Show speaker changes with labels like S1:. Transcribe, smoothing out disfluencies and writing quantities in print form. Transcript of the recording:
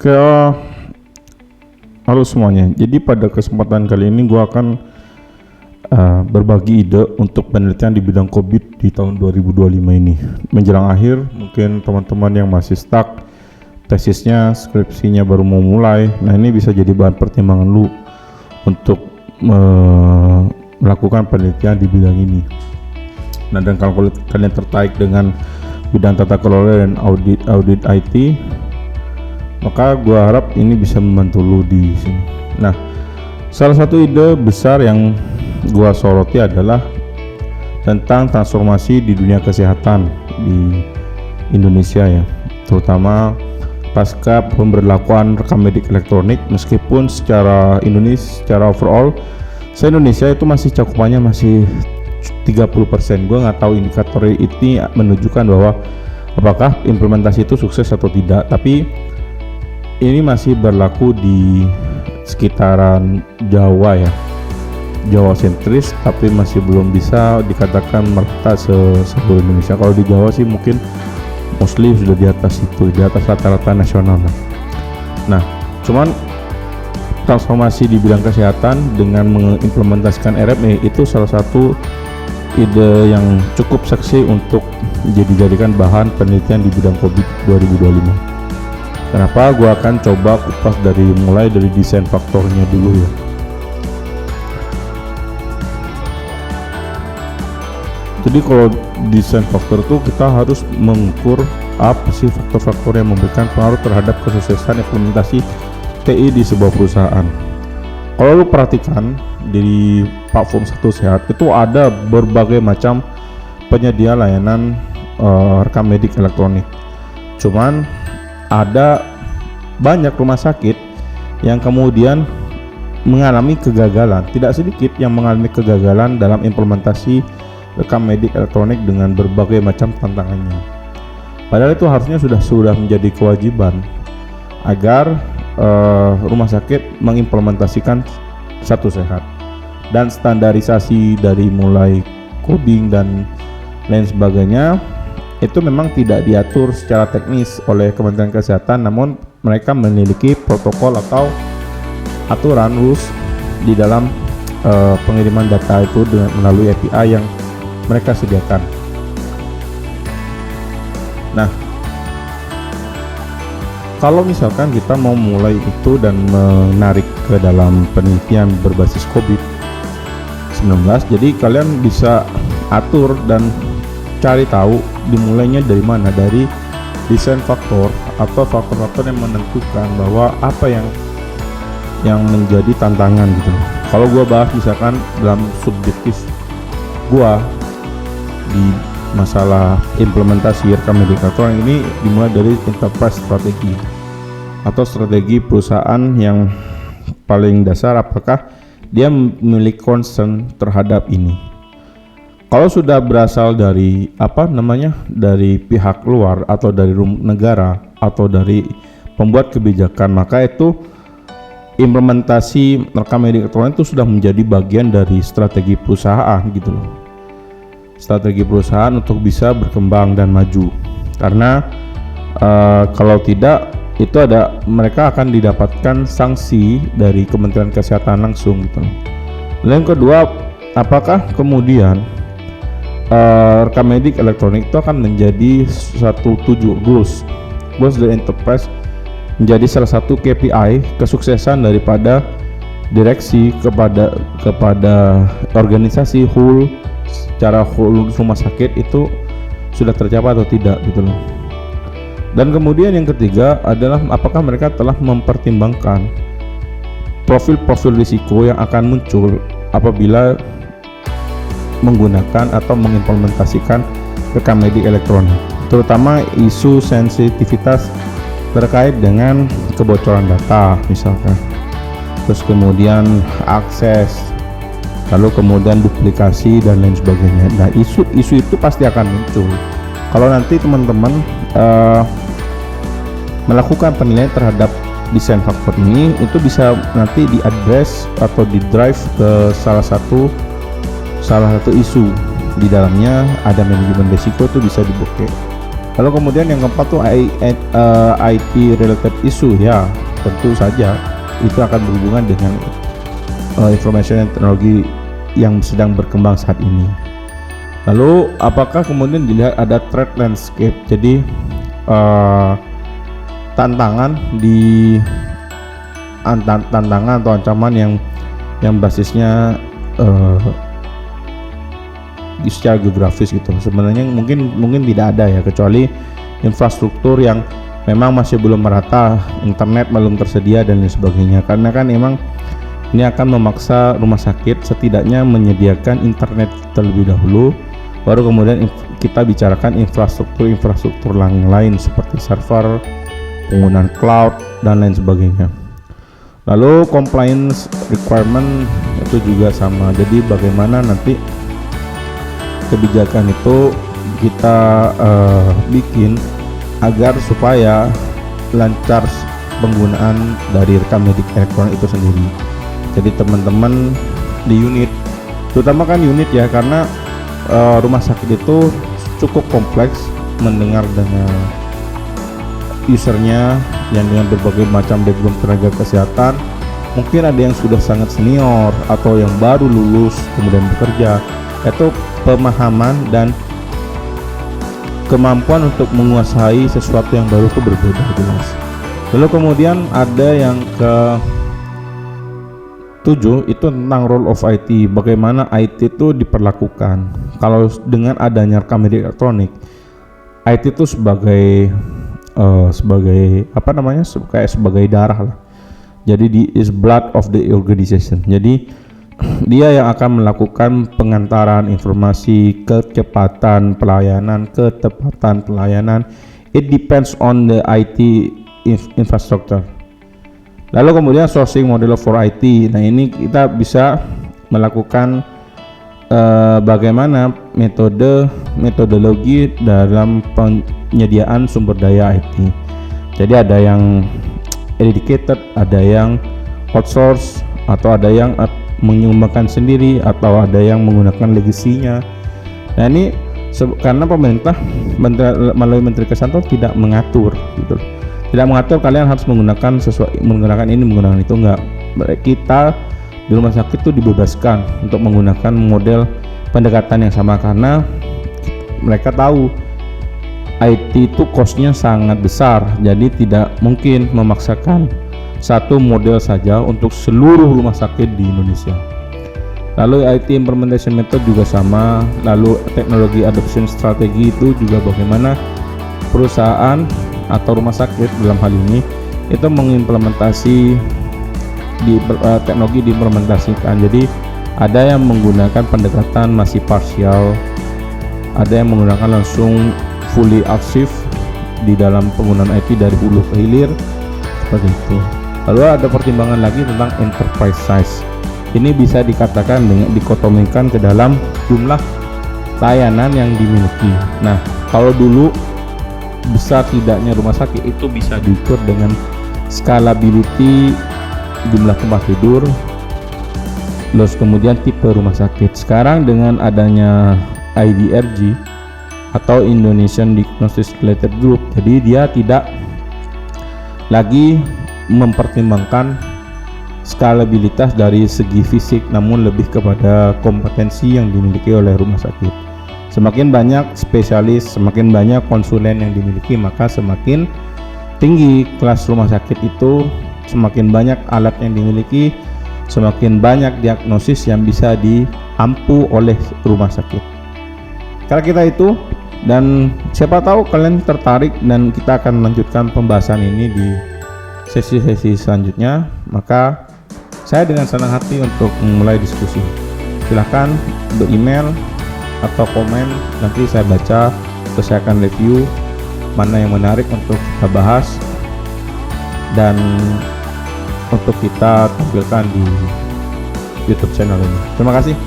S1: Ke Halo semuanya. Jadi pada kesempatan kali ini gue akan berbagi ide untuk penelitian di bidang COVID di tahun 2025 ini. Menjelang akhir, mungkin teman-teman yang masih stuck tesisnya, skripsinya baru mau mulai. Nah, ini bisa jadi bahan pertimbangan lu untuk melakukan penelitian di bidang ini. Nah, dan kalau kalian tertarik dengan bidang tata kelola dan audit IT, maka gue harap ini bisa membantu lu di sini. Nah, salah satu ide besar yang gue soroti adalah tentang transformasi di dunia kesehatan di Indonesia ya, terutama pasca pemberlakuan rekam medik elektronik. Meskipun secara Indonesia, secara overall se-Indonesia itu masih cakupannya masih 30%. Gue nggak tahu indikator ini menunjukkan bahwa apakah implementasi itu sukses atau tidak, tapi ini masih berlaku di sekitaran Jawa ya, Jawa sentris, tapi masih belum bisa dikatakan merata seluruh Indonesia. Kalau di Jawa sih mungkin mostly sudah di atas itu, di atas rata-rata nasional. Nah, cuman transformasi di bidang kesehatan dengan mengimplementasikan RME itu salah satu ide yang cukup seksi untuk dijadikan bahan penelitian di bidang COVID 2025. Kenapa? Gua akan coba kupas mulai dari desain faktornya dulu ya. Jadi kalau desain faktor itu kita harus mengukur apa sih faktor-faktor yang memberikan pengaruh terhadap kesuksesan implementasi TI di sebuah perusahaan. Kalau lu perhatikan di platform Satu Sehat itu ada berbagai macam penyedia layanan rekam medik elektronik. Cuman ada banyak rumah sakit yang kemudian mengalami kegagalan, tidak sedikit yang mengalami kegagalan dalam implementasi rekam medik elektronik dengan berbagai macam tantangannya. Padahal itu harusnya sudah menjadi kewajiban agar rumah sakit mengimplementasikan Satu Sehat, dan standarisasi dari mulai coding dan lain sebagainya itu memang tidak diatur secara teknis oleh Kementerian Kesehatan, namun mereka memiliki protokol atau aturan rules di dalam pengiriman data itu dengan melalui API yang mereka sediakan. Nah, kalau misalkan kita mau mulai itu dan menarik ke dalam penelitian berbasis COVID-19, jadi kalian bisa atur dan cari tahu dimulainya dari mana, dari desain faktor atau faktor-faktor yang menentukan bahwa apa yang menjadi tantangan gitu. Kalau gua bahas misalkan dalam subjektif gua di masalah implementasi rekam medik elektronik ini, dimulai dari enterprise strategi atau strategi perusahaan yang paling dasar, apakah dia memiliki concern terhadap ini. Kalau sudah berasal dari dari pihak luar atau dari negara atau dari pembuat kebijakan, maka itu implementasi rekam medik elektronik itu sudah menjadi bagian dari strategi perusahaan gitu loh. Strategi perusahaan untuk bisa berkembang dan maju. Karena kalau tidak, itu mereka akan didapatkan sanksi dari Kementerian Kesehatan langsung gitu loh. Dan yang kedua, apakah kemudian rekam medik elektronik itu akan menjadi satu goals dari enterprise, menjadi salah satu KPI kesuksesan daripada direksi kepada organisasi secara whole rumah sakit itu sudah tercapai atau tidak gitu loh. Dan kemudian yang ketiga adalah apakah mereka telah mempertimbangkan profil-profil risiko yang akan muncul apabila menggunakan atau mengimplementasikan rekam medik elektronik, terutama isu sensitivitas terkait dengan kebocoran data misalkan, terus kemudian akses, lalu kemudian duplikasi dan lain sebagainya. Nah, isu itu pasti akan muncul kalau nanti teman-teman melakukan penilaian terhadap desain faktor ini. Itu bisa nanti diadres atau di-drive ke salah satu isu. Di dalamnya ada manajemen risiko, itu bisa dibuka. Lalu kemudian yang keempat tuh IT related issue, ya tentu saja itu akan berhubungan dengan information teknologi yang sedang berkembang saat ini. Lalu apakah kemudian dilihat ada threat landscape, jadi tantangan atau ancaman yang basisnya secara geografis gitu. Sebenarnya mungkin tidak ada ya, kecuali infrastruktur yang memang masih belum merata, internet belum tersedia dan lain sebagainya. Karena kan memang ini akan memaksa rumah sakit setidaknya menyediakan internet terlebih dahulu, baru kemudian kita bicarakan infrastruktur lain seperti server, penggunaan cloud dan lain sebagainya. Lalu compliance requirement itu juga sama, jadi bagaimana nanti kebijakan itu kita bikin agar supaya lancar penggunaan dari rekam medik elektronik itu sendiri. Jadi teman-teman di unit, terutama kan unit ya, karena rumah sakit itu cukup kompleks mendengar dengan usernya yang dengan berbagai macam background tenaga kesehatan. Mungkin ada yang sudah sangat senior atau yang baru lulus kemudian bekerja. Itu pemahaman dan kemampuan untuk menguasai sesuatu yang baru itu berbeda jelas. Lalu kemudian ada yang ke-7 itu tentang role of IT, bagaimana IT itu diperlakukan. Kalau dengan adanya rekam medik elektronik, IT itu sebagai sebagai darah lah. Jadi is blood of the organization. Jadi dia yang akan melakukan pengantaran informasi, kecepatan pelayanan, ketepatan pelayanan. It depends on the IT infrastructure. Lalu kemudian sourcing model for IT. Nah ini kita bisa melakukan bagaimana metodologi dalam penyediaan sumber daya IT. Jadi ada yang dedicated, ada yang outsource, atau ada yang menyumbangkan sendiri, atau ada yang menggunakan legasinya. Nah ini karena pemerintah melalui Menteri Kesehatan tidak mengatur gitu. Tidak mengatur kalian harus menggunakan ini, menggunakan itu, enggak. Kita di rumah sakit itu dibebaskan untuk menggunakan model pendekatan yang sama, karena mereka tahu IT itu cost-nya sangat besar, jadi tidak mungkin memaksakan satu model saja untuk seluruh rumah sakit di Indonesia. Lalu IT implementation method juga sama. Lalu teknologi adoption strategi itu juga bagaimana perusahaan atau rumah sakit dalam hal ini itu mengimplementasi teknologi diimplementasikan. Jadi ada yang menggunakan pendekatan masih parsial, ada yang menggunakan langsung fully archive di dalam penggunaan IT dari hulu ke hilir seperti itu. Lalu ada pertimbangan lagi tentang enterprise size. Ini bisa dikatakan dengan dikotomikan ke dalam jumlah layanan yang dimiliki. Nah, kalau dulu besar tidaknya rumah sakit itu bisa diukur dengan scalability jumlah tempat tidur, terus kemudian tipe rumah sakit. Sekarang dengan adanya IDRG atau Indonesian Diagnostic Related Group, jadi dia tidak lagi mempertimbangkan skalabilitas dari segi fisik, namun lebih kepada kompetensi yang dimiliki oleh rumah sakit. Semakin banyak spesialis, semakin banyak konsulen yang dimiliki, maka semakin tinggi kelas rumah sakit itu, semakin banyak alat yang dimiliki, semakin banyak diagnosis yang bisa diampu oleh rumah sakit. Karena kita itu, dan siapa tahu kalian tertarik dan kita akan melanjutkan pembahasan ini di sesi-sesi selanjutnya, maka saya dengan senang hati untuk memulai diskusi. Silahkan beremail atau komen, nanti saya baca, terus saya akan review mana yang menarik untuk kita bahas dan untuk kita tampilkan di YouTube channel ini. Terima kasih.